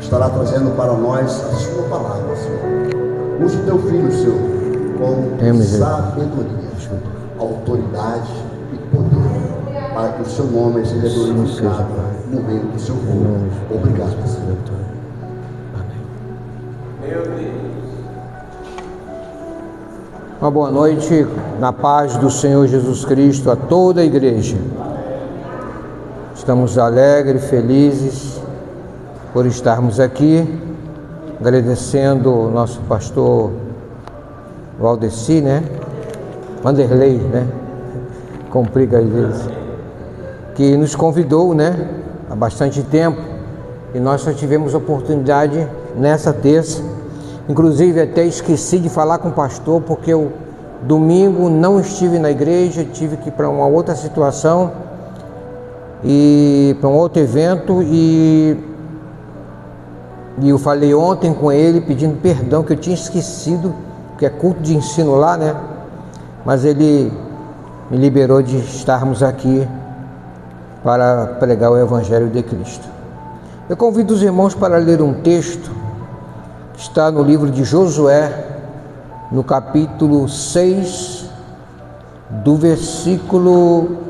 estará trazendo para nós a sua palavra, Senhor. Use o teu filho, Senhor, com sabedoria, autoridade e poder, para que o seu nome seja glorificado no meio do seu povo. Obrigado, Senhor. Meu Deus. Uma boa noite, na paz do Senhor Jesus Cristo, a toda a igreja. Estamos alegres, felizes por estarmos aqui, agradecendo o nosso pastor Valdeci, Vanderlei, complica às vezes, que nos convidou, há bastante tempo, e nós só tivemos oportunidade nessa terça. Inclusive até esqueci de falar com o pastor, porque eu domingo não estive na igreja, tive que ir para uma outra situação e para um outro evento, e eu falei ontem com ele pedindo perdão, que eu tinha esquecido, que é culto de ensino lá, mas ele me liberou de estarmos aqui para pregar o Evangelho de Cristo. Eu convido os irmãos para ler um texto que está no livro de Josué, no capítulo 6, do versículo...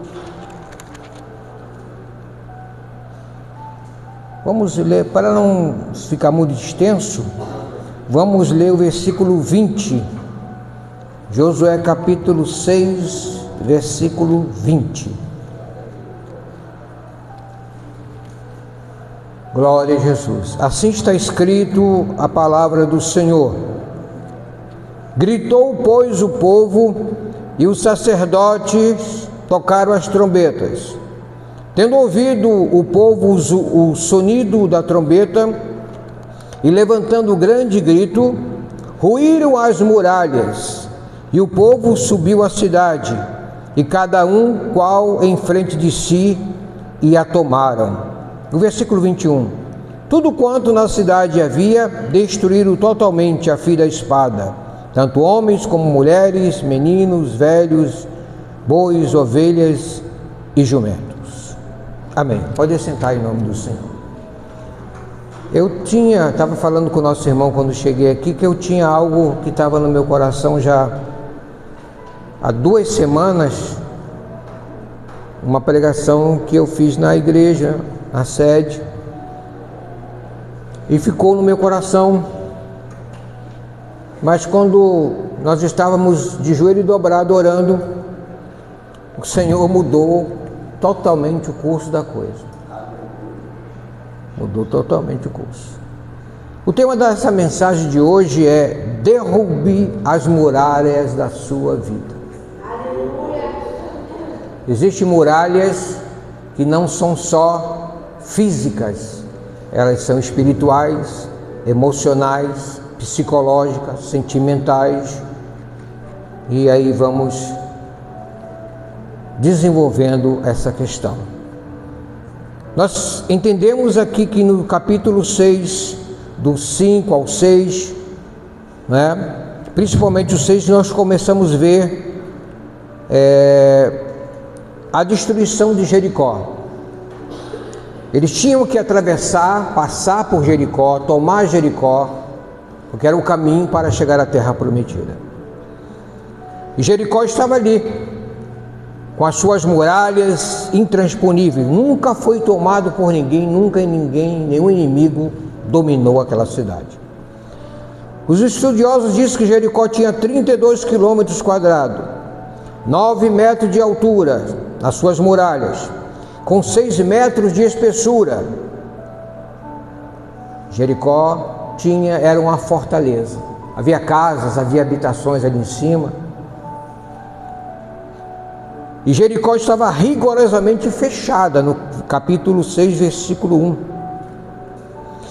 Vamos ler, para não ficar muito extenso, vamos ler o versículo 20. Josué capítulo 6, versículo 20. Glória a Jesus. Assim está escrito a palavra do Senhor. Gritou, pois, o povo, e os sacerdotes tocaram as trombetas. Tendo ouvido o povo o sonido da trombeta, e levantando grande grito, ruíram as muralhas, e o povo subiu à cidade, e cada um qual em frente de si, e a tomaram. No versículo 21, tudo quanto na cidade havia, destruíram totalmente a fio da espada, tanto homens como mulheres, meninos, velhos, bois, ovelhas e jumentos. Amém. Pode sentar em nome do Senhor. Eu estava falando com o nosso irmão quando cheguei aqui, que eu tinha algo que estava no meu coração já há 2 semanas, uma pregação que eu fiz na igreja, na sede, e ficou no meu coração. Mas quando nós estávamos de joelho dobrado orando, o Senhor mudou totalmente o curso da coisa. Mudou totalmente o curso. O tema dessa mensagem de hoje é: derrube as muralhas da sua vida. Existem muralhas que não são só físicas, elas são espirituais, emocionais, psicológicas, sentimentais, e aí vamos desenvolvendo essa questão. Nós entendemos aqui que no capítulo 6, do 5 ao 6, principalmente o 6, nós começamos a ver a destruição de Jericó. Eles tinham que atravessar, passar por Jericó, tomar Jericó, porque era o caminho para chegar à terra prometida. E Jericó estava ali, com as suas muralhas intransponíveis. Nunca foi tomado por ninguém, nenhum inimigo dominou aquela cidade. Os estudiosos dizem que Jericó tinha 32 quilômetros quadrados, 9 metros de altura nas suas muralhas, com 6 metros de espessura. Jericó era uma fortaleza. Havia casas, havia habitações ali em cima. E Jericó estava rigorosamente fechada, no capítulo 6, versículo 1.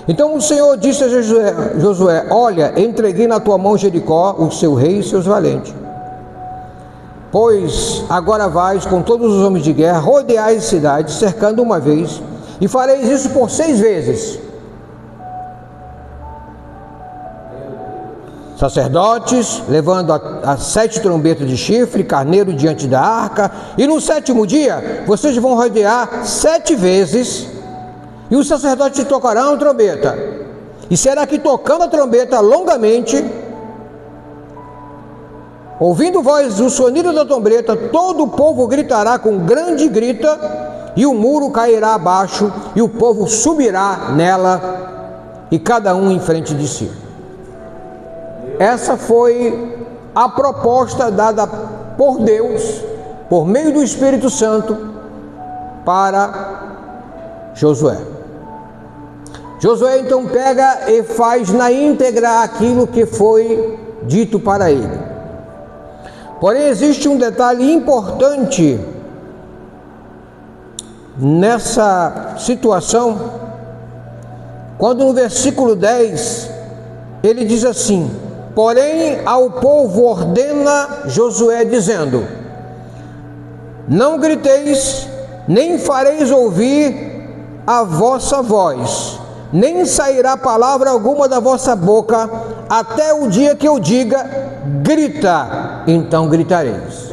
Então o Senhor disse a Josué: olha, entreguei na tua mão Jericó, o seu rei e seus valentes. Pois agora vais com todos os homens de guerra, rodeai a cidade, cercando uma vez, e fareis isso por 6 vezes. Sacerdotes, levando as 7 trombetas de chifre, carneiro diante da arca, e no 7º dia, vocês vão rodear 7 vezes, e os sacerdotes tocarão a trombeta, E será que tocando a trombeta longamente, ouvindo voz o sonido da trombeta, todo o povo gritará com grande grita, e o muro cairá abaixo, e o povo subirá nela, e cada um em frente de si. Essa foi a proposta dada por Deus, por meio do Espírito Santo, para Josué. Josué então pega e faz na íntegra aquilo que foi dito para ele. Porém, existe um detalhe importante nessa situação, quando no versículo 10 ele diz assim: porém ao povo ordena Josué dizendo: não griteis, nem fareis ouvir a vossa voz, nem sairá palavra alguma da vossa boca, até o dia que eu diga: grita, então gritareis.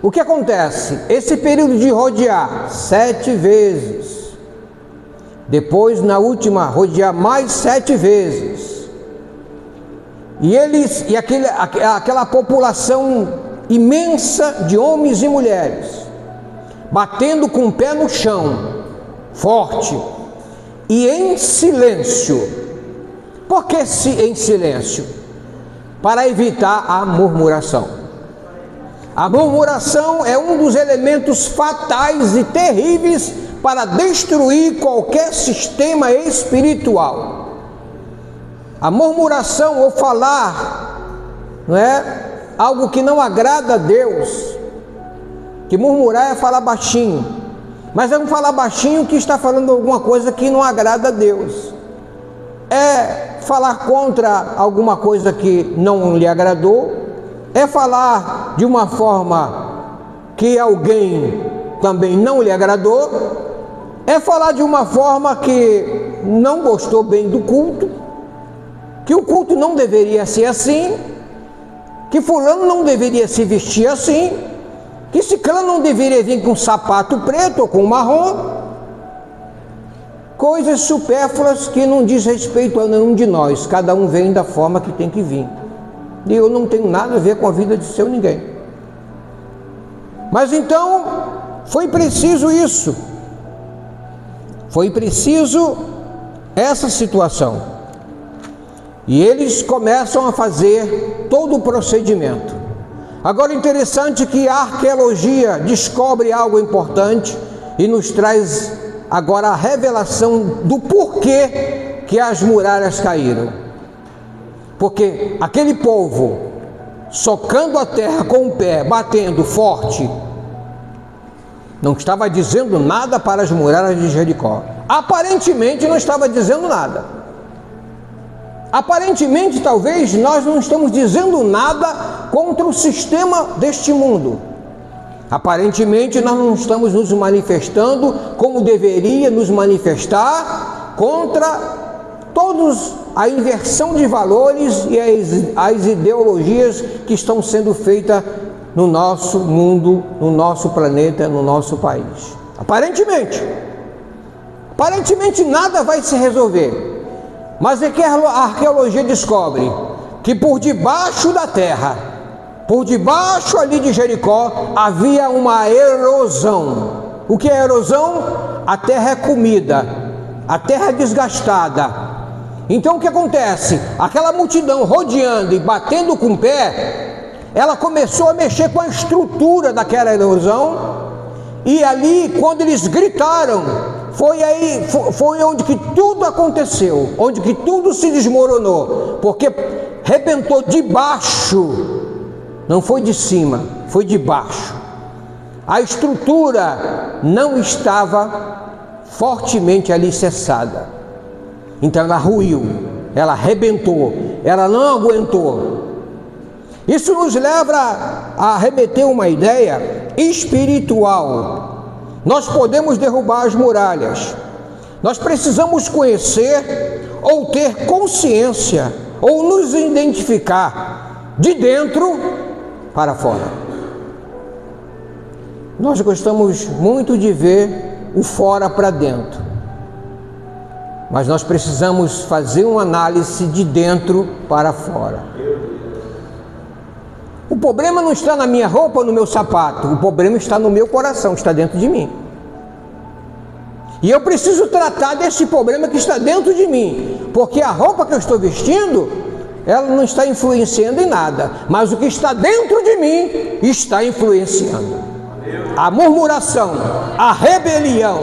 O que acontece? Esse período de rodear 7 vezes, depois na última rodear mais 7 vezes, e aquela população imensa de homens e mulheres, batendo com o pé no chão, forte, e em silêncio. Por que em silêncio? Para evitar a murmuração. A murmuração é um dos elementos fatais e terríveis para destruir qualquer sistema espiritual. A murmuração, ou falar, não é algo que não agrada a Deus. Que murmurar é falar baixinho, mas é um falar baixinho que está falando alguma coisa que não agrada a Deus. É falar contra alguma coisa que não lhe agradou, é falar de uma forma que alguém também não lhe agradou, é falar de uma forma que não gostou bem do culto, que o culto não deveria ser assim, que fulano não deveria se vestir assim, que ciclano não deveria vir com sapato preto ou com marrom. Coisas supérfluas que não diz respeito a nenhum de nós. Cada um vem da forma que tem que vir. E eu não tenho nada a ver com a vida de seu ninguém. Mas então, foi preciso isso. Foi preciso essa situação. E eles começam a fazer todo o procedimento. Agora, interessante que a arqueologia descobre algo importante e nos traz agora a revelação do porquê que as muralhas caíram. Porque aquele povo, socando a terra com o pé, batendo forte, não estava dizendo nada para as muralhas de Jericó. Aparentemente não estava dizendo nada. Aparentemente, talvez, nós não estamos dizendo nada contra o sistema deste mundo. Aparentemente, nós não estamos nos manifestando como deveria nos manifestar contra todos a inversão de valores e as ideologias que estão sendo feitas no nosso mundo, no nosso planeta, no nosso país. Aparentemente nada vai se resolver. Mas é que a arqueologia descobre que por debaixo da terra, por debaixo ali de Jericó, havia uma erosão. O que é erosão? A terra é comida, a terra é desgastada. Então o que acontece? Aquela multidão rodeando e batendo com o pé, ela começou a mexer com a estrutura daquela erosão, e ali, quando eles gritaram, foi onde que tudo aconteceu, onde que tudo se desmoronou, porque rebentou de baixo, não foi de cima, foi de baixo. A estrutura não estava fortemente alicerçada, então ela ruiu, ela rebentou, ela não aguentou. Isso nos leva a remeter uma ideia espiritual. Nós podemos derrubar as muralhas. Nós precisamos conhecer ou ter consciência ou nos identificar de dentro para fora. Nós gostamos muito de ver o fora para dentro. Mas nós precisamos fazer uma análise de dentro para fora. O problema não está na minha roupa ou no meu sapato, o problema está no meu coração, está dentro de mim. E eu preciso tratar desse problema que está dentro de mim, porque a roupa que eu estou vestindo, ela não está influenciando em nada, mas o que está dentro de mim está influenciando. A murmuração, a rebelião,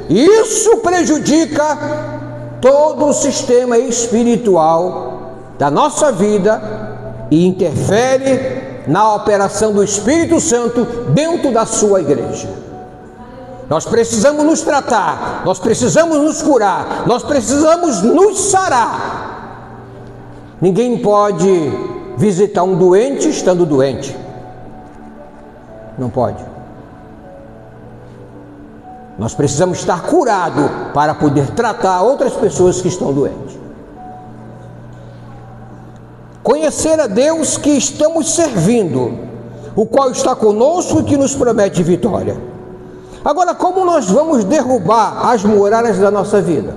isso prejudica todo o sistema espiritual da nossa vida e interfere na operação do Espírito Santo dentro da sua igreja. Nós precisamos nos tratar, nós precisamos nos curar, nós precisamos nos sarar. Ninguém pode visitar um doente estando doente. Não pode. Nós precisamos estar curados para poder tratar outras pessoas que estão doentes. Conhecer a Deus que estamos servindo, o qual está conosco e que nos promete vitória. Agora, como nós vamos derrubar as muralhas da nossa vida?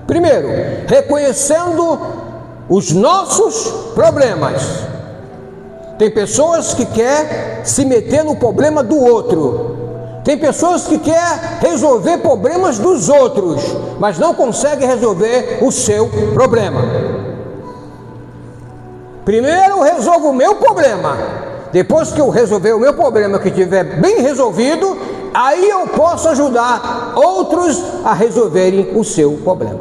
Primeiro, reconhecendo os nossos problemas. Tem pessoas que querem se meter no problema do outro. Tem pessoas que querem resolver problemas dos outros, mas não conseguem resolver o seu problema. Primeiro eu resolvo o meu problema. Depois que eu resolver o meu problema, que estiver bem resolvido, aí eu posso ajudar outros a resolverem o seu problema.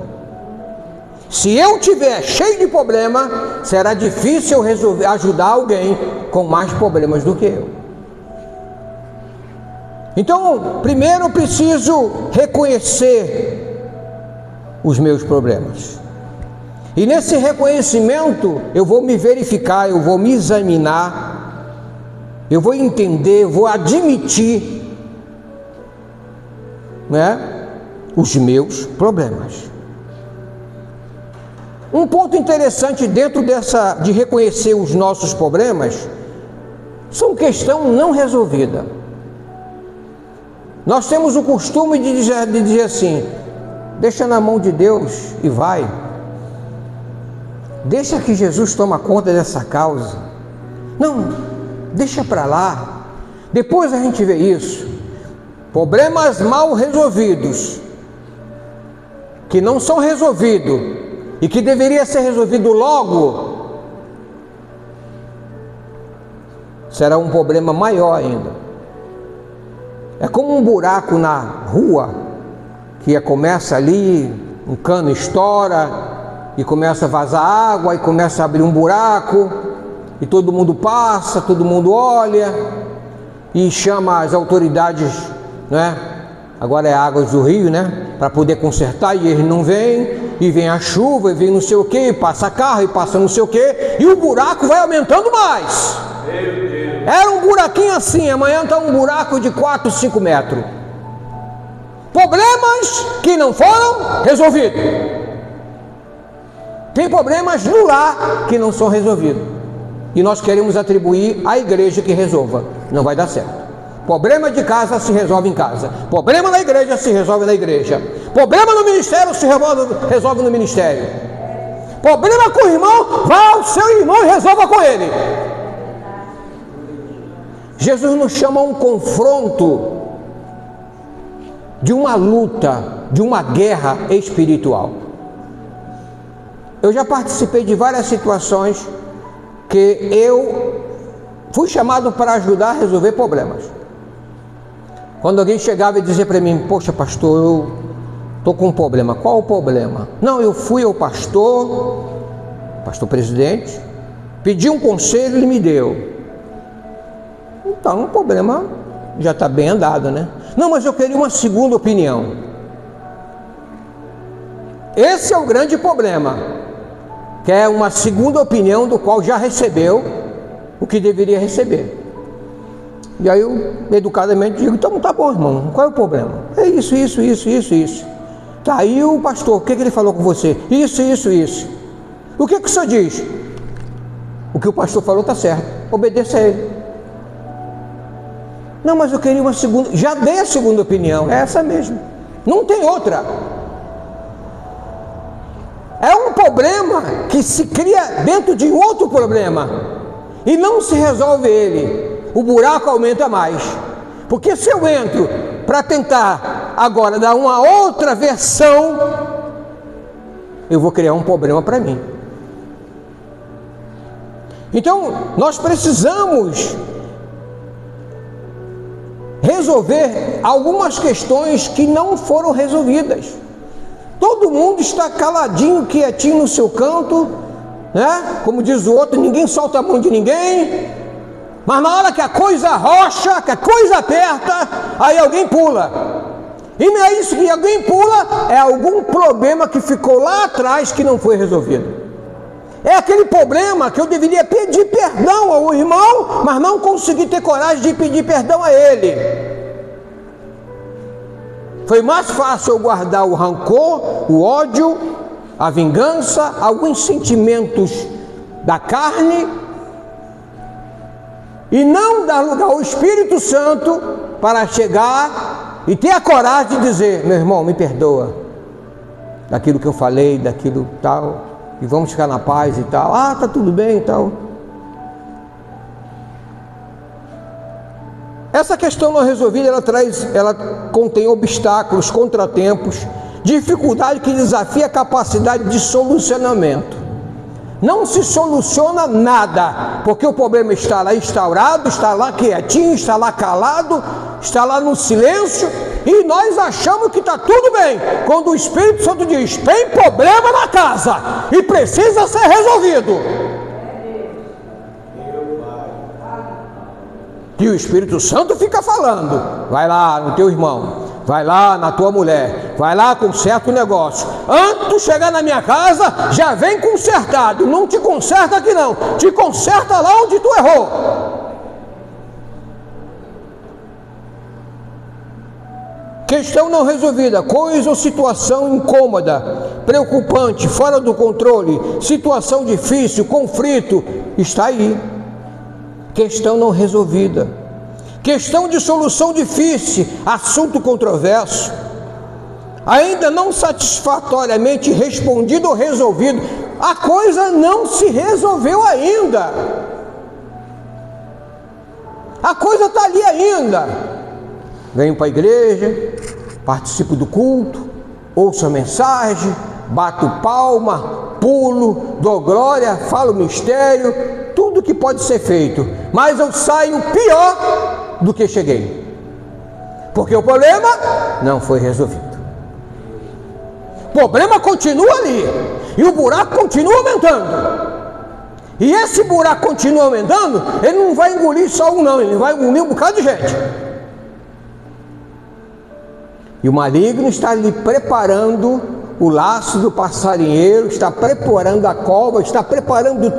Se eu estiver cheio de problema, será difícil eu ajudar alguém com mais problemas do que eu. Então, primeiro eu preciso reconhecer os meus problemas. E nesse reconhecimento, eu vou me verificar, eu vou me examinar, eu vou entender, eu vou admitir, os meus problemas. Um ponto interessante dentro de reconhecer os nossos problemas, são questão não resolvida. Nós temos o costume de dizer assim, deixa na mão de Deus e vai. Deixa que Jesus toma conta dessa causa. Não, deixa para lá. Depois a gente vê isso. Problemas mal resolvidos, que não são resolvidos e que deveria ser resolvido logo, será um problema maior ainda. É como um buraco na rua, que começa ali, um cano estoura, e começa a vazar água, e começa a abrir um buraco, e todo mundo passa, todo mundo olha, e chama as autoridades, agora é Águas do Rio, para poder consertar, e eles não vêm, e vem a chuva, e vem não sei o que, e passa carro, e passa não sei o que, e o buraco vai aumentando mais. Era um buraquinho assim, amanhã está um buraco de 4, 5 metros. Problemas que não foram resolvidos. Tem problemas no lar que não são resolvidos. E nós queremos atribuir à igreja que resolva. Não vai dar certo. Problema de casa se resolve em casa. Problema na igreja se resolve na igreja. Problema no ministério se resolve no ministério. Problema com o irmão, vá ao seu irmão e resolva com ele. Jesus nos chama a um confronto de uma luta, de uma guerra espiritual. Eu já participei de várias situações que eu fui chamado para ajudar a resolver problemas. Quando alguém chegava e dizia para mim, poxa pastor, eu estou com um problema. Qual o problema? Não, eu fui ao pastor presidente, pedi um conselho e ele me deu. Então o problema já está bem andado, Não, mas eu queria uma segunda opinião. Esse é o grande problema, que é uma segunda opinião do qual já recebeu o que deveria receber. E aí eu educadamente digo, então tá bom, irmão, qual é o problema? É isso. Tá, aí o pastor, o que ele falou com você? Isso. O que o senhor diz? O que o pastor falou está certo, obedeça a ele. Não, mas eu queria uma segunda, já dei a segunda opinião, é essa mesmo, não tem outra. problema que se cria dentro de outro problema e não se resolve ele, o buraco aumenta mais. Porque se eu entro para tentar agora dar uma outra versão, eu vou criar um problema para mim. Então, nós precisamos resolver algumas questões que não foram resolvidas. Todo mundo está caladinho, quietinho no seu canto, né? Como diz o outro, ninguém solta a mão de ninguém. Mas na hora que a coisa rocha, que a coisa aperta, aí alguém pula. E não é isso que alguém pula, é algum problema que ficou lá atrás que não foi resolvido. É aquele problema que eu deveria pedir perdão ao irmão, mas não consegui ter coragem de pedir perdão a ele. Foi mais fácil eu guardar o rancor, o ódio, a vingança, alguns sentimentos da carne, e não dar lugar ao Espírito Santo para chegar e ter a coragem de dizer: meu irmão, me perdoa daquilo que eu falei, daquilo tal, e vamos ficar na paz e tal. Ah, tá tudo bem e tal. Essa questão não resolvida, ela contém obstáculos, contratempos, dificuldade que desafia a capacidade de solucionamento. Não se soluciona nada, porque o problema está lá instaurado, está lá quietinho, está lá calado, está lá no silêncio, e nós achamos que está tudo bem, quando o Espírito Santo diz: tem problema na casa e precisa ser resolvido. E o Espírito Santo fica falando: vai lá no teu irmão, vai lá na tua mulher, vai lá, conserta o negócio. Antes de chegar na minha casa, já vem consertado. Não te conserta aqui não, te conserta lá onde tu errou. Questão não resolvida, coisa ou situação incômoda, preocupante, fora do controle, situação difícil, conflito, está aí. Questão não resolvida, questão de solução difícil, assunto controverso, ainda não satisfatoriamente respondido ou resolvido. A coisa não se resolveu ainda, a coisa está ali ainda. Venho para a igreja, participo do culto, ouço a mensagem, bato palma, pulo, dou glória, falo mistério, tudo que pode ser feito, mas eu saio pior do que cheguei, porque o problema não foi resolvido. O problema continua ali, e o buraco continua aumentando, e esse buraco continua aumentando. Ele não vai engolir só um não, ele vai engolir um bocado de gente, e o maligno está ali preparando o laço do passarinheiro, está preparando a cova, está preparando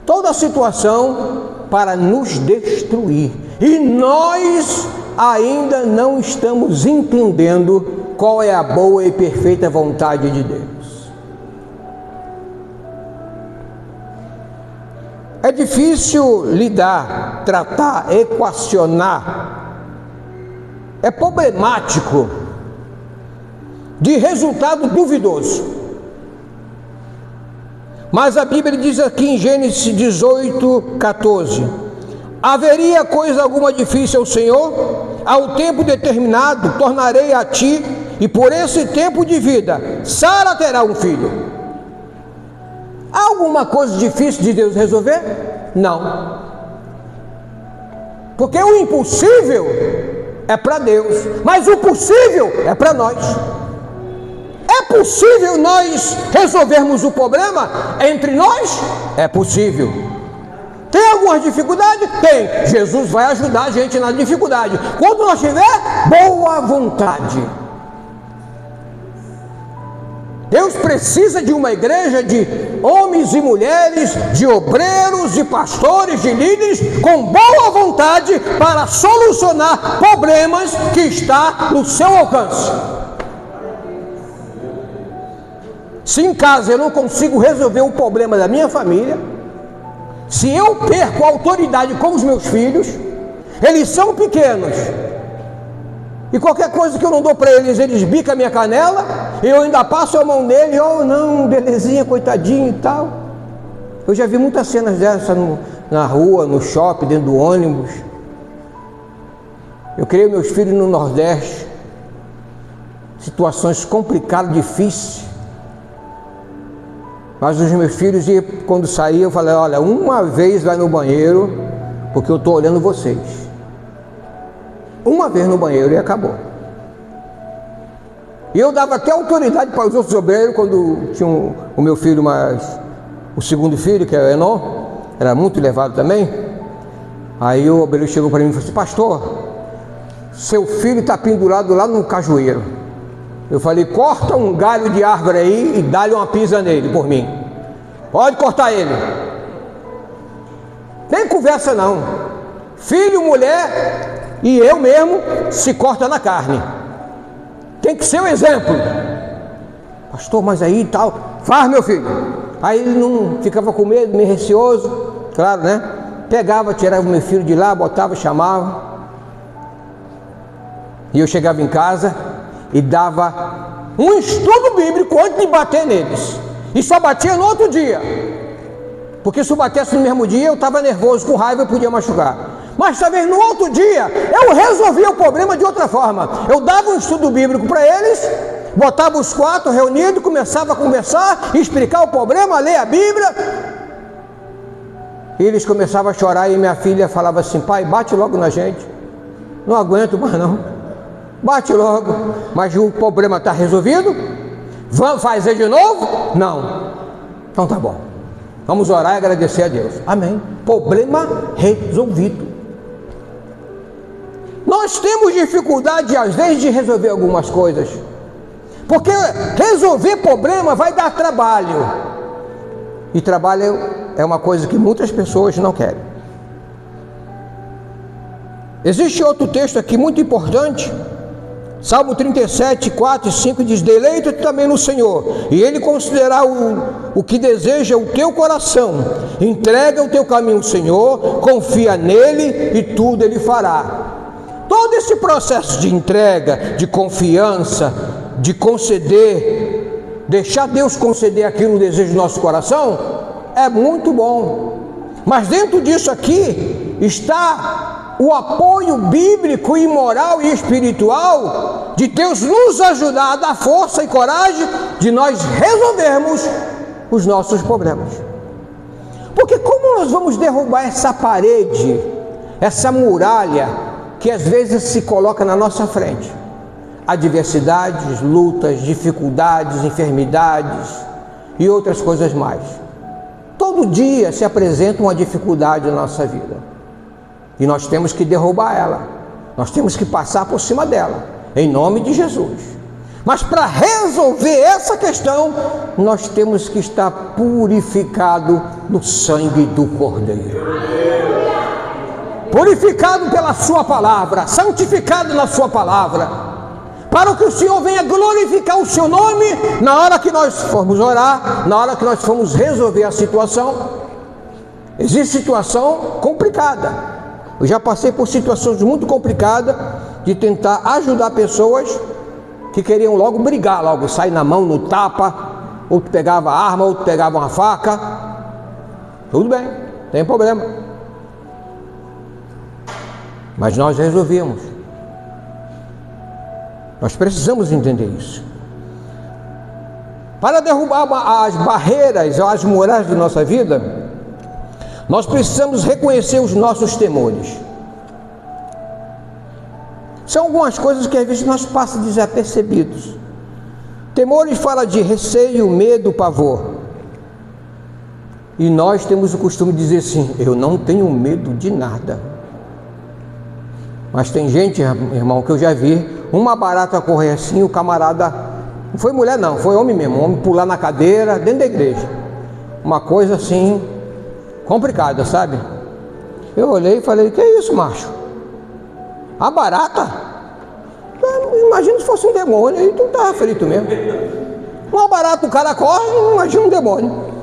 toda a situação para nos destruir, e nós ainda não estamos entendendo qual é a boa e perfeita vontade de Deus. É difícil lidar, tratar, equacionar, é problemático, de resultado duvidoso. Mas a Bíblia diz aqui em Gênesis 18:14: haveria coisa alguma difícil ao Senhor? Ao tempo determinado tornarei a ti, e por esse tempo de vida Sara terá um filho. Há alguma coisa difícil de Deus resolver? Não, porque o impossível é para Deus, mas o possível é para nós. É possível nós resolvermos o problema entre nós? É possível. Tem algumas dificuldades? Tem. Jesus vai ajudar a gente na dificuldade, quando nós tiver boa vontade. Deus precisa de uma igreja de homens e mulheres, de obreiros, de pastores, de líderes com boa vontade para solucionar problemas que está no seu alcance. Se em casa eu não consigo resolver o problema da minha família, se eu perco a autoridade com os meus filhos, eles são pequenos, e qualquer coisa que eu não dou para eles, eles bicam a minha canela, eu ainda passo a mão nele, oh não, belezinha, coitadinho e tal. Eu já vi muitas cenas dessas na rua, no shopping, dentro do ônibus. Eu criei meus filhos no Nordeste, situações complicadas, difíceis. Mas os meus filhos, quando saíam, eu falei, olha, uma vez vai no banheiro, porque eu estou olhando vocês. Uma vez no banheiro e acabou. E eu dava até autoridade para os outros obreiros, quando tinha o meu filho, o segundo filho, que é o Enon, era muito levado também. Aí o obreiro chegou para mim e falou assim, pastor, seu filho está pendurado lá no cajueiro. Eu falei, corta um galho de árvore aí e dá-lhe uma pisa nele por mim. Pode cortar ele. Nem conversa não. Filho, mulher e eu mesmo se corta na carne. Tem que ser o exemplo. Pastor, mas aí tal. Faz, meu filho. Aí ele não ficava com medo, meio receoso. Claro, né? Pegava, tirava o meu filho de lá, botava, chamava. E eu chegava em casa e dava um estudo bíblico antes de bater neles. E só batia no outro dia. Porque se eu batesse no mesmo dia, eu estava nervoso, com raiva, eu podia machucar. Mas talvez no outro dia, eu resolvia o problema de outra forma. Eu dava um estudo bíblico para eles, botava os 4 reunidos, começava a conversar, explicar o problema, ler a Bíblia. E eles começavam a chorar e minha filha falava assim, pai, bate logo na gente. Não aguento mais não. Bate logo. Mas o problema está resolvido? Vamos fazer de novo? Não. Então tá bom. Vamos orar e agradecer a Deus. Amém. Problema resolvido. Nós temos dificuldade às vezes de resolver algumas coisas. Porque resolver problema vai dar trabalho. E trabalho é uma coisa que muitas pessoas não querem. Existe outro texto aqui muito importante. Salmo 37, 4 e 5 diz, deleita-te também no Senhor, e Ele considerará o que deseja o teu coração. Entrega o teu caminho ao Senhor, confia nele e tudo Ele fará. Todo esse processo de entrega, de confiança, de conceder, deixar Deus conceder aquilo no desejo do nosso coração, é muito bom. Mas dentro disso aqui está o apoio bíblico e moral e espiritual de Deus nos ajudar a dar força e coragem de nós resolvermos os nossos problemas. Porque como nós vamos derrubar essa parede, essa muralha que às vezes se coloca na nossa frente? Adversidades, lutas, dificuldades, enfermidades e outras coisas mais. Todo dia se apresenta uma dificuldade na nossa vida. E nós temos que derrubar ela. Nós temos que passar por cima dela, em nome de Jesus. Mas para resolver essa questão, nós temos que estar purificado no sangue do Cordeiro. Purificado pela sua palavra, santificado na sua palavra, para que o Senhor venha glorificar o seu nome na hora que nós formos orar, na hora que nós formos resolver a situação. Existe situação complicada. Eu já passei por situações muito complicadas de tentar ajudar pessoas que queriam logo brigar, logo sair na mão, no tapa, outro pegava a arma, outro pegava uma faca. Tudo bem, não tem problema. Mas nós resolvemos. Nós precisamos entender isso. Para derrubar as barreiras, as muralhas da nossa vida, nós precisamos reconhecer os nossos temores. São algumas coisas que às vezes nós passamos desapercebidos. Temores fala de receio, medo, pavor. E nós temos o costume de dizer assim, eu não tenho medo de nada. Mas tem gente, irmão, que eu já vi, uma barata correr assim, o camarada, não foi mulher não, foi homem mesmo, homem pular na cadeira, dentro da igreja. Uma coisa assim, complicada, sabe? Eu olhei e falei, que é isso, macho? A barata? Imagina se fosse um demônio, aí tu tá frito mesmo. Uma barata, o cara corre, imagina um demônio.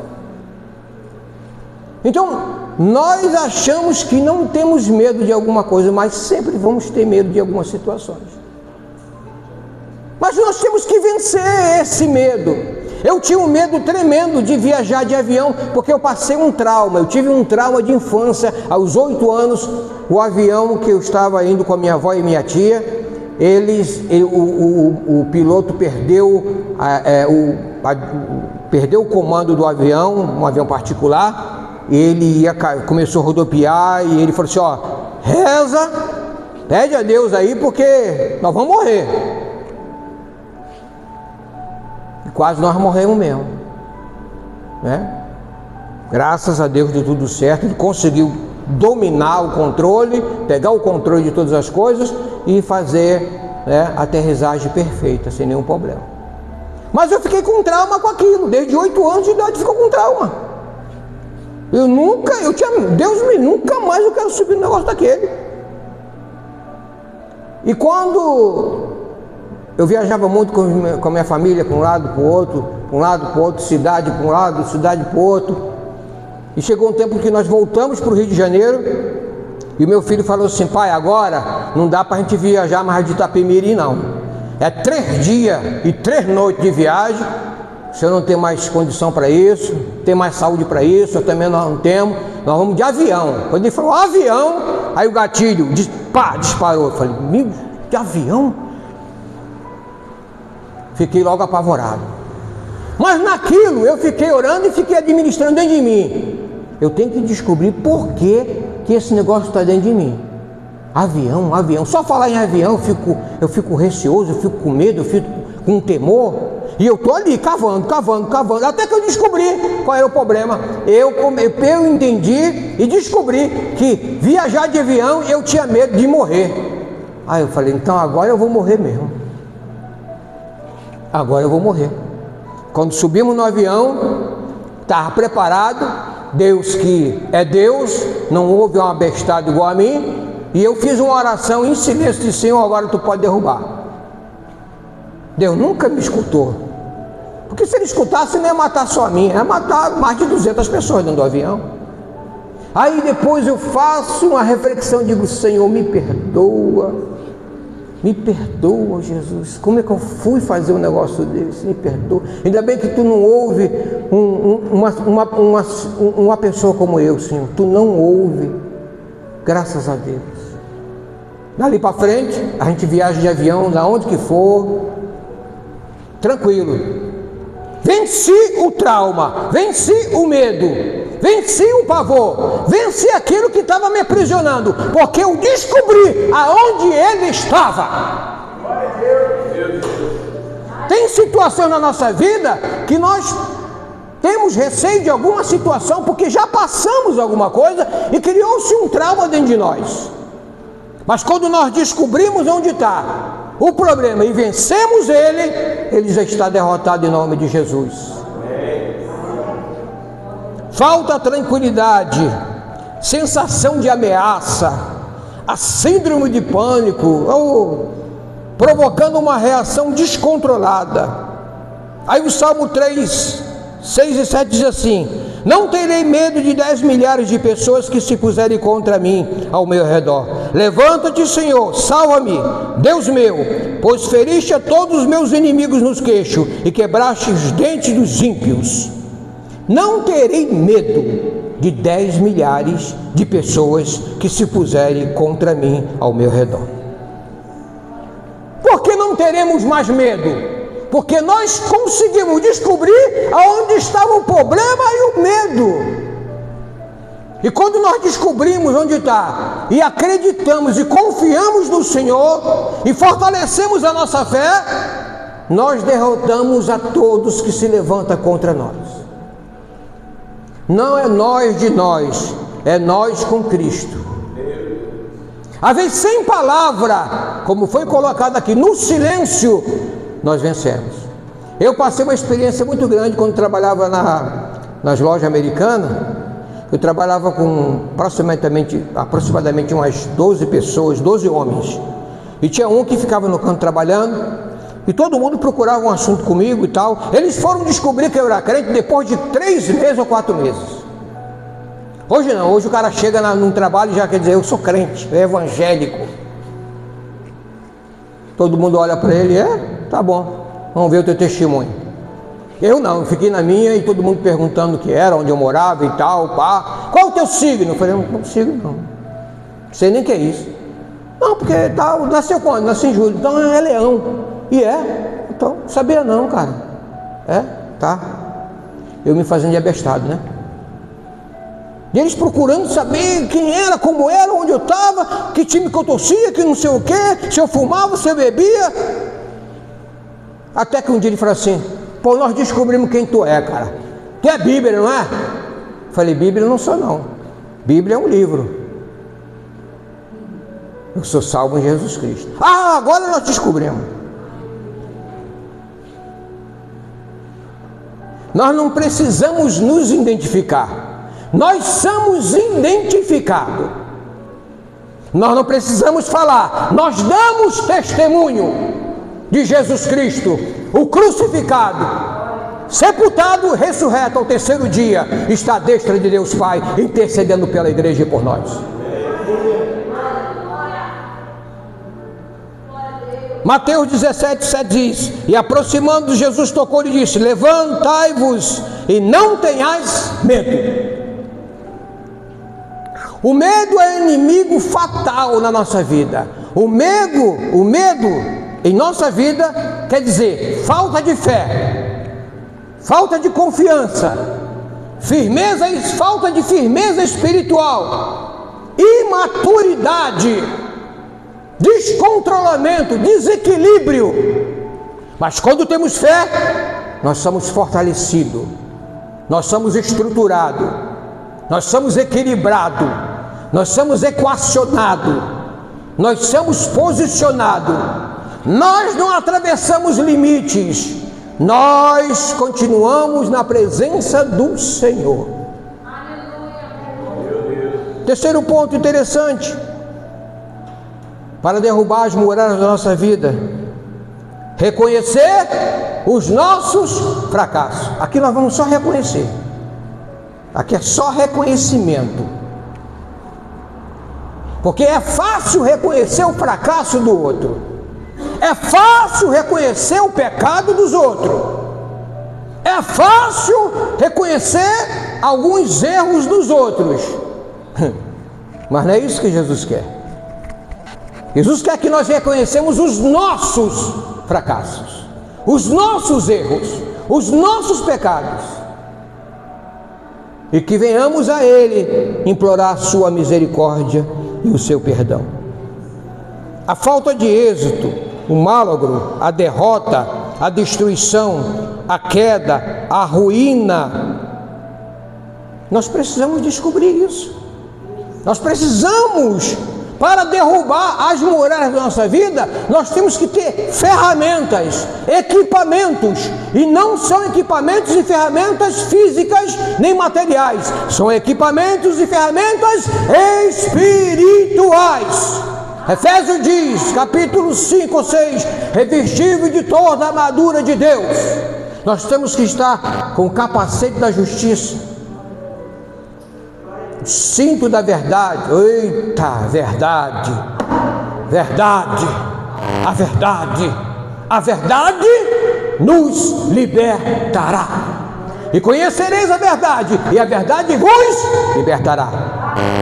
Então, nós achamos que não temos medo de alguma coisa, mas sempre vamos ter medo de algumas situações. Mas nós temos que vencer esse medo. Eu tinha um medo tremendo de viajar de avião, porque eu passei um trauma. Eu tive um trauma de infância. Aos 8 anos, o avião que eu estava indo com a minha avó e minha tia, o piloto perdeu o comando do avião, um avião particular. Ele começou a rodopiar e ele falou assim: ó, reza, pede a Deus aí, porque nós vamos morrer. E quase nós morremos mesmo, né? Graças a Deus deu tudo certo. Ele conseguiu dominar o controle, pegar o controle de todas as coisas e fazer, né, a aterrissagem perfeita, sem nenhum problema. Mas eu fiquei com trauma com aquilo. Desde 8 anos de idade ficou com trauma. Nunca mais eu quero subir no negócio daquele. E quando eu viajava muito com a minha família, para um lado, para o outro, cidade para um lado, cidade para o outro. E chegou um tempo que nós voltamos para o Rio de Janeiro, e o meu filho falou assim: pai, agora não dá para a gente viajar mais de Itapemirim, não. É 3 dias e 3 noites de viagem, você não tem mais condição para isso, não tem mais saúde para isso, eu também não temos, nós vamos de avião. Quando ele falou avião, aí o gatilho, disparou. Eu falei: de avião? Fiquei logo apavorado. Mas naquilo eu fiquei orando e fiquei administrando dentro de mim. Eu tenho que descobrir por que esse negócio está dentro de mim. Avião. Só falar em avião eu fico receoso, eu fico com medo, eu fico com temor. E eu estou ali cavando. Até que eu descobri qual era o problema. Eu entendi e descobri que viajar de avião eu tinha medo de morrer. Aí eu falei: então agora eu vou morrer mesmo. Agora eu vou morrer. Quando subimos no avião, estava preparado. Deus que é Deus, não houve uma bestada igual a mim. E eu fiz uma oração em silêncio de Senhor, agora tu pode derrubar. Deus nunca me escutou. Porque se ele escutasse, não ia matar só a mim, ia matar mais de 200 pessoas dentro do avião. Aí depois eu faço uma reflexão, digo: Senhor, me perdoa, Jesus, como é que eu fui fazer um negócio desse? Me perdoa. Ainda bem que tu não ouve uma pessoa como eu, Senhor. Tu não ouve, graças a Deus. Dali para frente, a gente viaja de avião, da onde que for, tranquilo. Venci o trauma, venci o medo, venci o pavor, venci aquilo que estava me aprisionando, porque eu descobri aonde ele estava. Tem situação na nossa vida que nós temos receio de alguma situação, porque já passamos alguma coisa e criou-se um trauma dentro de nós. Mas quando nós descobrimos onde está o problema e vencemos ele já está derrotado em nome de Jesus. Falta tranquilidade, sensação de ameaça, a síndrome de pânico, provocando uma reação descontrolada. Aí o Salmo 3, 6 e 7 diz assim: não terei medo de 10 milhares de pessoas que se puserem contra mim ao meu redor. Levanta-te, Senhor, salva-me, Deus meu, pois feriste a todos os meus inimigos nos queixos e quebraste os dentes dos ímpios. Não terei medo de 10 milhares de pessoas que se puserem contra mim ao meu redor. Por que não teremos mais medo? Porque nós conseguimos descobrir aonde estava o problema e o medo. E quando nós descobrimos onde está, e acreditamos e confiamos no Senhor, e fortalecemos a nossa fé, nós derrotamos a todos que se levantam contra nós. Não é nós de nós, é nós com Cristo. Às vezes sem palavra, como foi colocado aqui, no silêncio, nós vencemos. Eu passei uma experiência muito grande quando trabalhava nas lojas americanas. Eu trabalhava com aproximadamente umas 12 pessoas, 12 homens. E tinha um que ficava no canto trabalhando, e todo mundo procurava um assunto comigo e tal. Eles foram descobrir que eu era crente depois de 3 meses ou 4 meses. Hoje não, hoje o cara chega num trabalho e já quer dizer: eu sou crente, é evangélico. Todo mundo olha para ele, Tá bom, vamos ver o teu testemunho. Eu não, fiquei na minha e todo mundo perguntando o que era, onde eu morava e tal, pá. Qual o teu signo? Eu falei, não sigo não. Não sei nem o que é isso. Não, porque tal, nasceu quando? Nasci em julho, então é leão. E é? Então, sabia não, cara. É? Tá. Eu me fazendo de abestado, né? E eles procurando saber quem era, como era, onde eu estava, que time que eu torcia, que não sei o quê, se eu fumava, se eu bebia. Até que um dia ele falou assim, pô, nós descobrimos quem tu é, cara. Tu é Bíblia, não é? Falei, Bíblia eu não sou não. Bíblia é um livro. Eu sou salvo em Jesus Cristo. Ah, agora nós descobrimos. Nós não precisamos nos identificar. Nós somos identificados. Nós não precisamos falar. Nós damos testemunho de Jesus Cristo, o crucificado, sepultado, ressurreto ao terceiro dia, está à destra de Deus Pai, intercedendo pela igreja e por nós. Mateus 17:7 diz, e aproximando Jesus tocou e disse, levantai-vos e não tenhais medo. O medo é inimigo fatal na nossa vida. O medo em nossa vida quer dizer falta de fé, falta de confiança, falta de firmeza espiritual, imaturidade, descontrolamento, desequilíbrio. Mas quando temos fé, nós somos fortalecidos, nós somos estruturados, nós somos equilibrados, nós somos equacionados, nós somos posicionados, nós não atravessamos limites, nós continuamos na presença do Senhor. Terceiro ponto interessante, para derrubar as muralhas da nossa vida, reconhecer os nossos fracassos. Aqui nós vamos só reconhecer, aqui é só reconhecimento, porque é fácil reconhecer o fracasso do outro, é fácil reconhecer o pecado dos outros, é fácil reconhecer alguns erros dos outros, mas não é isso que Jesus quer. Jesus quer que nós reconhecemos os nossos fracassos, os nossos erros, os nossos pecados, e que venhamos a Ele implorar a sua misericórdia e o seu perdão. A falta de êxito, o malogro, a derrota, a destruição, a queda, a ruína, nós precisamos descobrir isso. Nós precisamos, para derrubar as muralhas da nossa vida, nós temos que ter ferramentas, equipamentos, e não são equipamentos e ferramentas físicas nem materiais, são equipamentos e ferramentas espirituais. Efésios diz, capítulo 5 ou 6, revestível de toda a armadura de Deus. Nós temos que estar com o capacete da justiça, o cinto da verdade. Eita, verdade, verdade, a verdade nos libertará. E conhecereis a verdade, e a verdade vos libertará.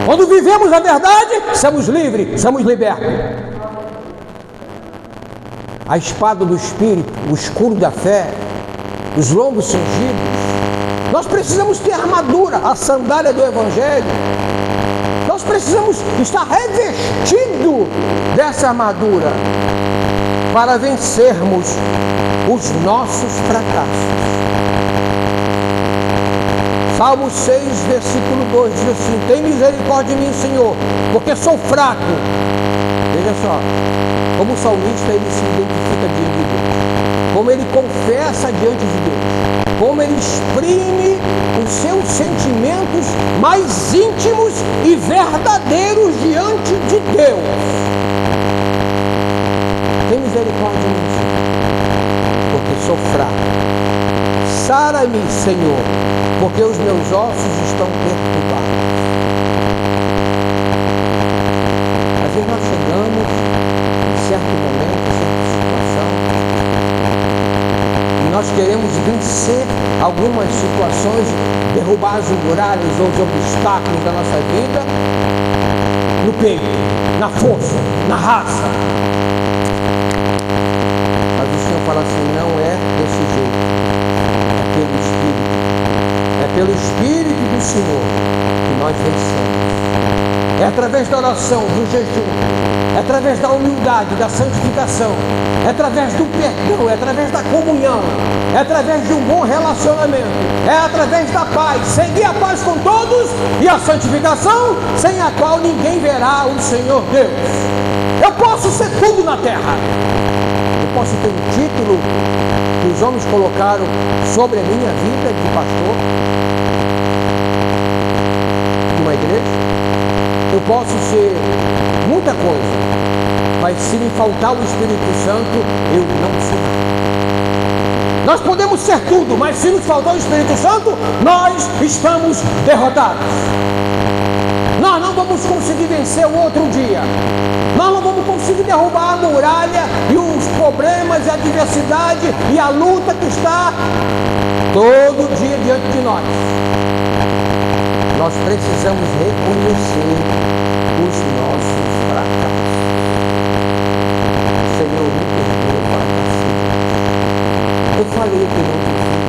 Quando vivemos a verdade, somos livres, somos libertos. A espada do Espírito, o escudo da fé, os lombos cingidos. Nós precisamos ter armadura, a sandália do Evangelho. Nós precisamos estar revestidos dessa armadura para vencermos os nossos fracassos. Salmo 6, versículo 2 diz assim: tem misericórdia de mim, Senhor, porque sou fraco. Veja só, como o salmista ele se identifica diante de Deus, como ele confessa diante de Deus, como ele exprime os seus sentimentos mais íntimos e verdadeiros diante de Deus. Tem misericórdia de mim, Senhor, porque sou fraco. Sara-me, Senhor, porque os meus ossos estão perturbados. Às vezes nós chegamos em certo momento, em certa situação, vencer algumas situações, derrubar as muralhas ou os obstáculos da nossa vida no peito, na força, na raça. Mas o Senhor fala assim, não é desse jeito, é pelo Espírito. É pelo Espírito do Senhor que nós vencemos. É através da oração, do jejum, é através da humildade, da santificação, é através do perdão, é através da comunhão, é através de um bom relacionamento, é através da paz, seguir a paz com todos e a santificação, sem a qual ninguém verá o Senhor Deus. Eu posso ser tudo na terra, eu posso ter um título que os homens colocaram sobre a minha vida de pastor de uma igreja. Eu posso ser muita coisa, mas se me faltar o Espírito Santo, eu não sou nada. Nós podemos ser tudo, mas se nos faltar o Espírito Santo, nós estamos derrotados. Nós não vamos conseguir vencer o outro dia. Nós não vamos conseguir derrubar a muralha e os problemas, e a adversidade e a luta que está todo dia diante de nós. Nós precisamos reconhecer os nossos fracassos. Senhor, me perdoa, fracassei. Eu falei que não devia.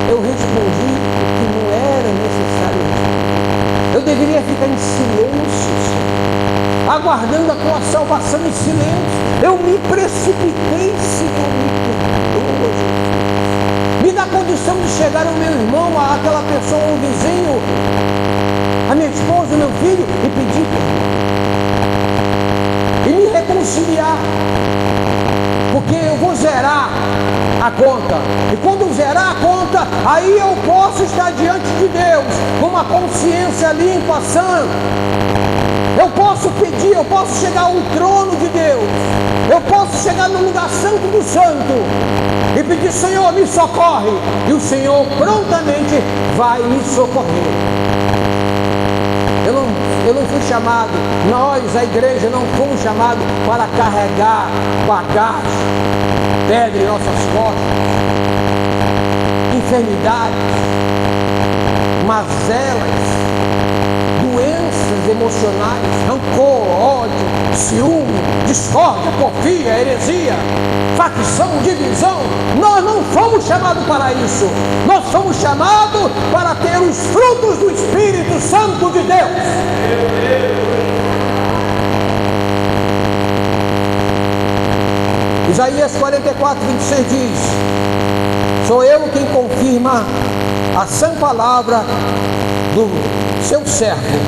Eu respondi o que não era necessário responder. Eu deveria ficar em silêncio, Senhor, aguardando a tua salvação em silêncio. Eu me precipitei, Senhor, me perdoa, Jesus. Me dá condição de chegar ao meu irmão, àquela pessoa, ao vizinho, a minha esposa, o meu filho, e pedir perdão. E me reconciliar. Porque eu vou zerar a conta. E quando eu zerar a conta, aí eu posso estar diante de Deus com uma consciência limpa, sã. Eu posso pedir, eu posso chegar ao trono de Deus. Eu posso chegar no lugar santo do santo e pedir, Senhor, me socorre. E o Senhor prontamente vai me socorrer. Eu não fui chamado, nós, a igreja, não fomos chamados para carregar bagagem, pedra em nossas costas, enfermidades, mazelas, doenças emocionais, rancor, ódio, ciúme, discórdia, porfia, heresia, facção, divisão. Nós não fomos chamados para isso. Nós fomos chamados para ter os frutos do Espírito Santo de Deus. Isaías 44, 26 diz: sou eu quem confirma a sã palavra do seu servo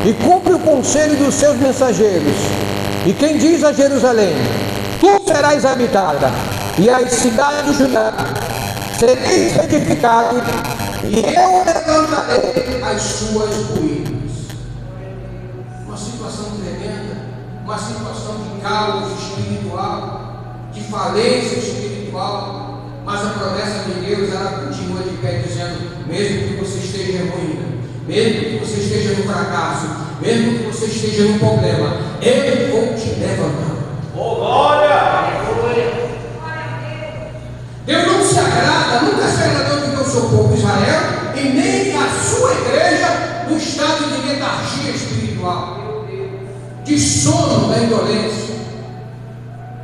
e cumpre o conselho dos seus mensageiros. E quem diz a Jerusalém: tu serás habitada, e as cidades de Judá sereis edificadas, e eu levantarei as suas ruínas. Uma situação tremenda, uma situação de caos espiritual, de falência espiritual, mas a promessa de Deus, ela continua de pé, dizendo: mesmo que você esteja em ruína, mesmo que você esteja no fracasso, mesmo que você esteja no problema, eu vou te levantar. Oh, glória! Deus não se agrada, nunca se agradou de ver o seu povo Israel e nem a sua igreja no estado de letargia espiritual, de sono da indolência.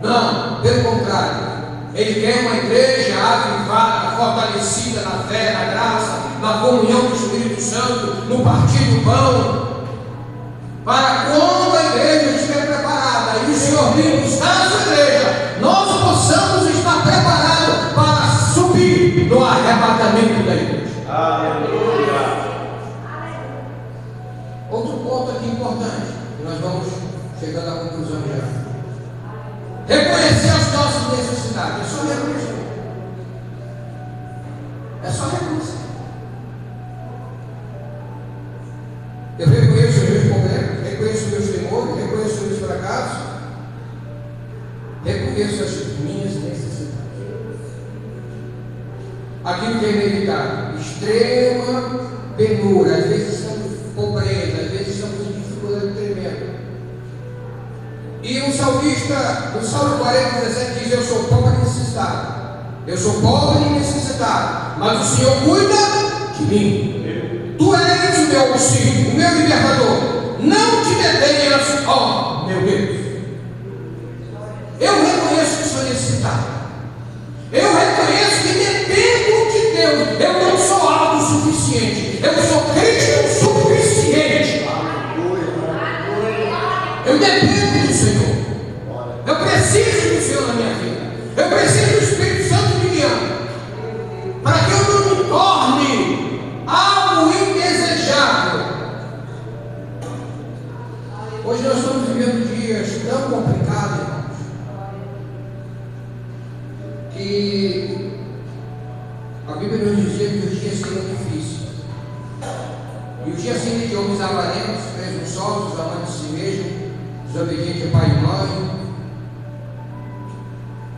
Não, pelo contrário, Ele quer uma igreja avivada, fortalecida na fé, na graça, na comunhão do Espírito Santo, no partir do pão, para quando a igreja estiver preparada e o Senhor vir buscar a sua igreja, nós possamos estar preparados para subir no arrebatamento da igreja. Aleluia! Outro ponto aqui importante, e nós vamos chegando à conclusão já. Reconhecer as nossas necessidades. É só reconhecer. É só reconhecer. Eu reconheço os meus problemas, reconheço os meus temores, reconheço os meus fracassos, reconheço as minhas necessidades. Aquilo que é inevitável, extrema penura, às vezes estamos em pobreza, às vezes estamos em dificuldade tremenda. E o salmista, no Salmo 40, 17, diz: eu sou pobre e necessitado. Eu sou pobre e necessitado. necessitado, mas o Senhor cuida de mim. Tu és o meu auxílio, o meu libertador. Não te detenhas, ó meu Deus. Eu reconheço que sou necessitado. Eu reconheço que dependo de Deus. Eu não sou autossuficiente. Eu sou Cristo suficiente. Eu dependo do Senhor. Eu preciso do Senhor na minha vida. Eu preciso do Espírito Santo me guiando, para que eu não me torne algo indesejável. Hoje nós estamos vivendo dias tão complicados, irmãos, que a Bíblia nos dizia que os dias seriam difíceis. E os dias assim de homens avarentos, presunçosos, amantes de si mesmo, desobedientes a pai e mãe,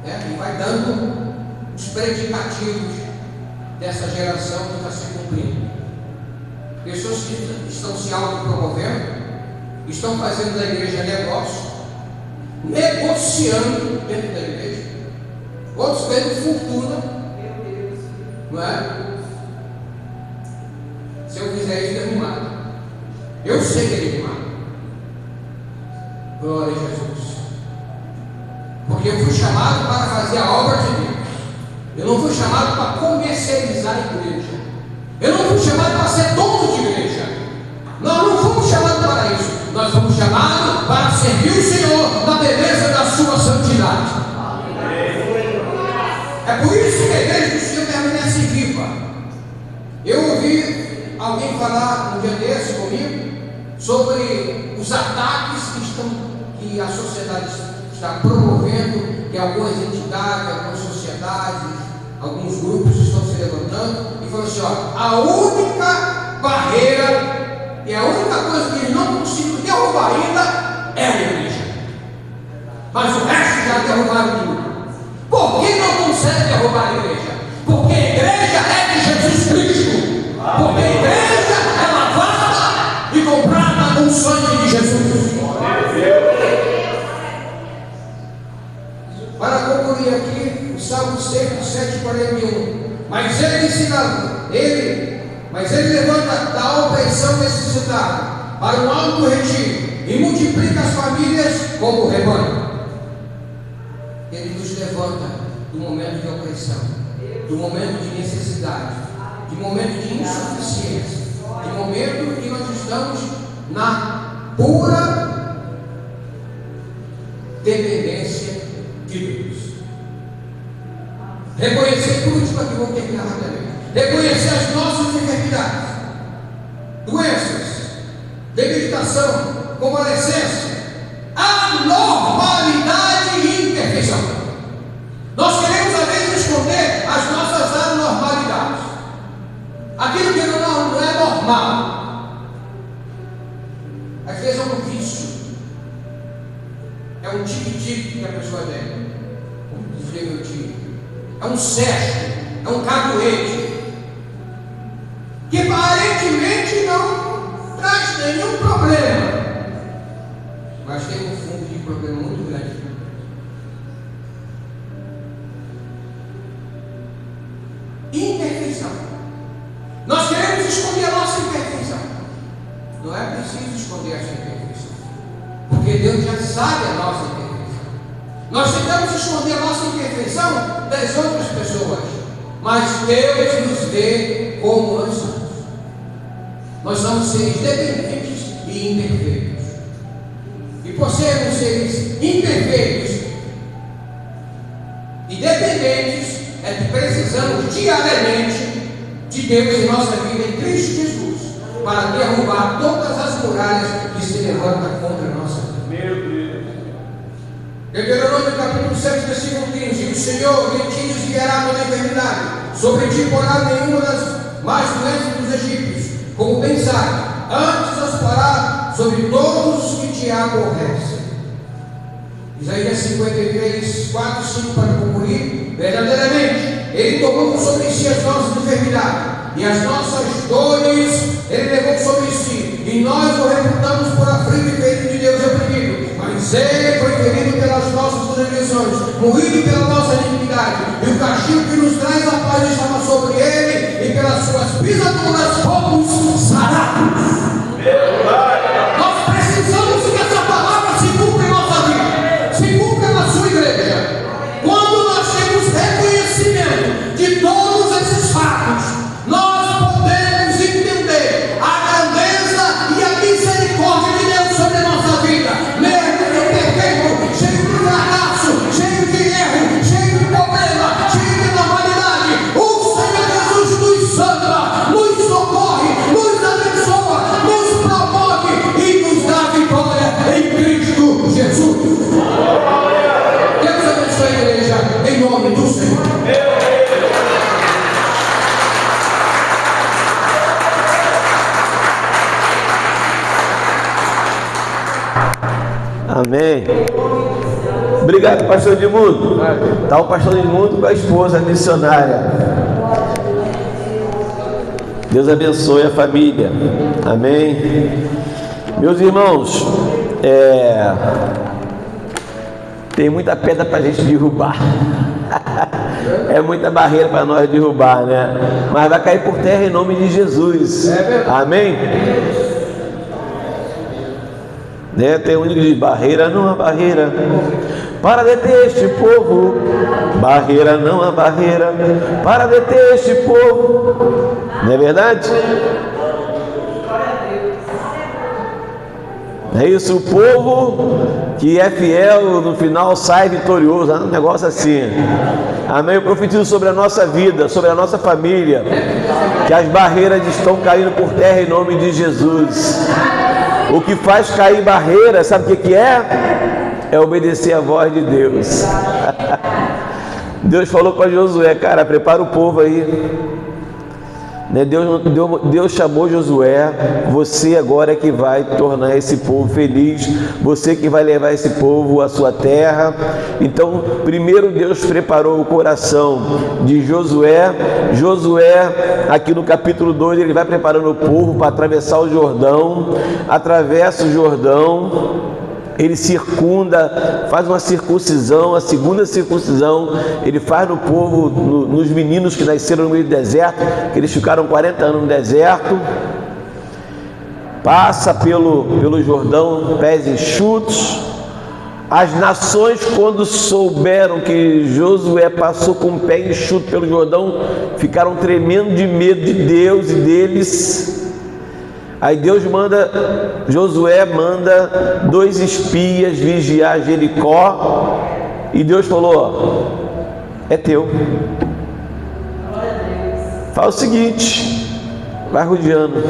e vai dando os predicativos dessa geração que está se cumprindo. Pessoas que estão se autopromovendo, estão fazendo da igreja negócio, negociando dentro da igreja, outros tendo fortuna, não é? Se eu fizer isso, ele me mata. Eu sei que ele me mata. Glória a Jesus. Porque eu fui chamado para fazer a obra de Deus. Eu não fui chamado para comercializar a igreja. Eu não fui chamado para ser dono de igreja. Nós não fomos chamados para isso. Nós fomos chamados para servir o Senhor na beleza da sua santidade. É por isso que a igreja do Senhor permanece viva. Eu ouvi alguém falar um dia desse comigo sobre os ataques que a sociedade está promovendo, que algumas entidades, algumas sociedades, alguns grupos estão se levantando e falando assim: ó, a única barreira e a única coisa que eles não conseguem derrubar ainda é a igreja, mas o resto já derrubaram tudo. Por que não consegue derrubar a igreja? Porque a igreja é de Jesus Cristo, porque a igreja é lavada e comprada com o sangue de Jesus. Para concluir aqui, o Salmo 107:41. Mas ele levanta da opressão necessitada para um alto retiro e multiplica as famílias como o rebanho. Ele nos levanta do momento de opressão, do momento de necessidade, de momento de insuficiência, de momento que nós estamos na pura dependência de Deus. Reconhecer, por último aqui, vou terminar rapidamente. Reconhecer as nossas enfermidades, doenças, debilitação, convalescência, anormalidade e imperfeição. Nós queremos às vezes esconder as nossas anormalidades, aquilo que não é normal. Às vezes é um vício, é um tique-tique que a pessoa tem, é um sexo, é um caguete, que aparentemente não traz nenhum problema, mas tem um fundo de problema muito grande. Imperfeição. Nós queremos esconder a nossa imperfeição. Não é preciso esconder a sua imperfeição, porque Deus já sabe a nossa imperfeição. Nós tentamos esconder a nossa imperfeição das outras pessoas, mas Deus nos vê como nós somos. Nós somos seres dependentes e imperfeitos. E por sermos seres imperfeitos e dependentes, é que precisamos diariamente de Deus em nossa vida em Cristo Jesus, para derrubar todas as muralhas que se levantam contra a nossa vida. Meu Deus. Deuteronômio capítulo 6, versículo 15: o Senhor nem te desviará toda enfermidade, sobre ti porá nenhuma das mais doenças dos egípcios, como bem sabe, antes as porá sobre todos os que te aborrecem. Isaías 53, 4 e 5, para concluir: verdadeiramente, Ele tomou sobre si as nossas enfermidades, e as nossas dores Ele levou sobre si, e nós o reputamos por aflito e ferido de Deus oprimido, mas Ele foi ferido pelas nossas transgressões, moído pela nossa iniquidade, e o castigo que nos traz a paz estava sobre ele, e pelas suas pisaduras fomos sarados. Nós precisamos que essa palavra se cumpra em nossa vida, se cumpra na sua igreja. Quando nós temos reconhecimento de todos esses fatos, nós podemos entender a grandeza e a misericórdia de Deus sobre a nossa vida, mesmo imperfeito, cheio de fracasso, cheio de erro, cheio de problema, cheio de normalidade. O Senhor Jesus nos salva, nos socorre, nos abençoa, nos promove e nos dá vitória em Cristo Jesus. Deus abençoe a igreja em nome do Senhor. Amém. Obrigado, pastor Edmundo. Está o pastor Edmundo com a esposa missionária. Deus abençoe a família. Amém. Meus irmãos, tem muita pedra para a gente derrubar. É muita barreira para nós derrubar, né? Mas vai cair por terra em nome de Jesus. Amém. Tem um que diz: barreira não há barreira para deter este povo, barreira não há barreira para deter este povo. Não é verdade? É isso, o povo que é fiel no final sai vitorioso, um negócio assim. Amém. Eu profetizo sobre a nossa vida, sobre a nossa família, que as barreiras estão caindo por terra em nome de Jesus. O que faz cair barreira, sabe o que é? É obedecer a voz de Deus. Deus falou para Josué: cara, prepara o povo aí. Deus chamou Josué: você agora é que vai tornar esse povo feliz, você que vai levar esse povo à sua terra. Então, primeiro Deus preparou o coração de Josué. Josué, aqui no capítulo 2, ele vai preparando o povo para atravessar o Jordão. Atravessa o Jordão, ele circunda, faz uma circuncisão, a segunda circuncisão ele faz no povo, nos meninos que nasceram no meio do deserto, que eles ficaram 40 anos no deserto. Passa pelo Jordão, pés enxutos. As nações, quando souberam que Josué passou com o pé enxuto pelo Jordão, ficaram tremendo de medo de Deus e deles. Aí Josué manda 2 espias vigiar Jericó, e Deus falou: é teu. Fala o seguinte, vai rodeando.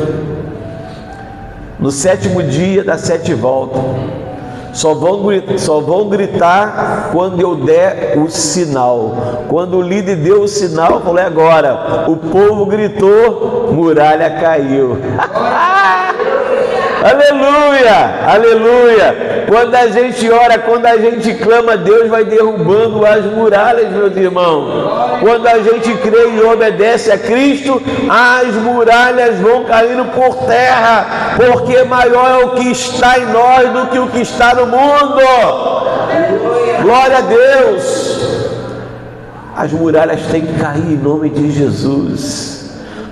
No 7º dia dá 7 voltas. Só vão gritar quando eu der o sinal. Quando o líder deu o sinal, falou: é agora. O povo gritou, muralha caiu. Aleluia, aleluia. Quando a gente ora, quando a gente clama, Deus vai derrubando as muralhas, meus irmãos. Quando a gente crê e obedece a Cristo, as muralhas vão caindo por terra, porque maior é o que está em nós do que o que está no mundo. Glória a Deus. As muralhas têm que cair em nome de Jesus,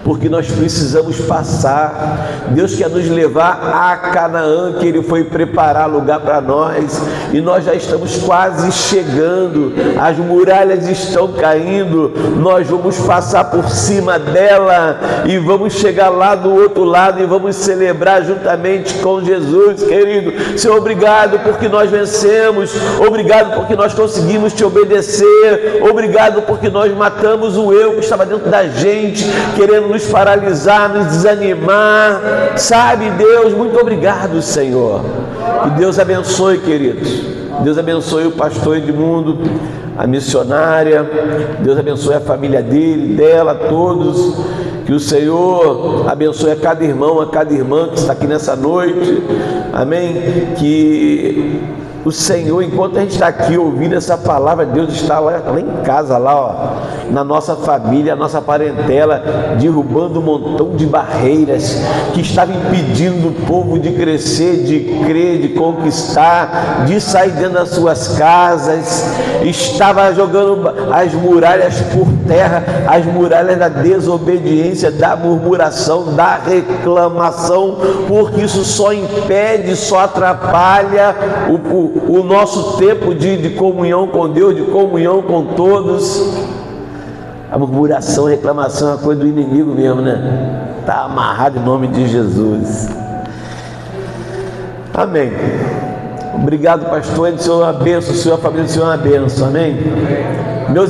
porque nós precisamos passar. Deus quer nos levar a Canaã, que Ele foi preparar lugar para nós, e nós já estamos quase chegando. As muralhas estão caindo, nós vamos passar por cima dela e vamos chegar lá do outro lado e vamos celebrar juntamente com Jesus, querido. Senhor, obrigado porque nós vencemos, obrigado porque nós conseguimos te obedecer, obrigado porque nós matamos o eu que estava dentro da gente, querendo nos paralisar, nos desanimar, sabe, Deus? Muito obrigado, Senhor. Que Deus abençoe, queridos. Deus abençoe o pastor Edmundo, a missionária. Deus abençoe a família dele, dela, todos. Que o Senhor abençoe a cada irmão, a cada irmã que está aqui nessa noite. Amém? Que O Senhor, enquanto a gente está aqui ouvindo essa palavra, Deus está lá em casa, lá, ó, na nossa família, nossa parentela, derrubando um montão de barreiras que estavam impedindo o povo de crescer, de crer, de conquistar, de sair dentro das suas casas. Estava jogando as muralhas por terra, as muralhas da desobediência, da murmuração, da reclamação, porque isso só impede, só atrapalha o nosso tempo de comunhão com Deus, de comunhão com todos. A murmuração, a reclamação é uma coisa do inimigo mesmo, né? Está amarrado em nome de Jesus. Amém. Obrigado, pastor. O Senhor é uma bênção, o Senhor, a família do Senhor é uma bênção. Amém. Meus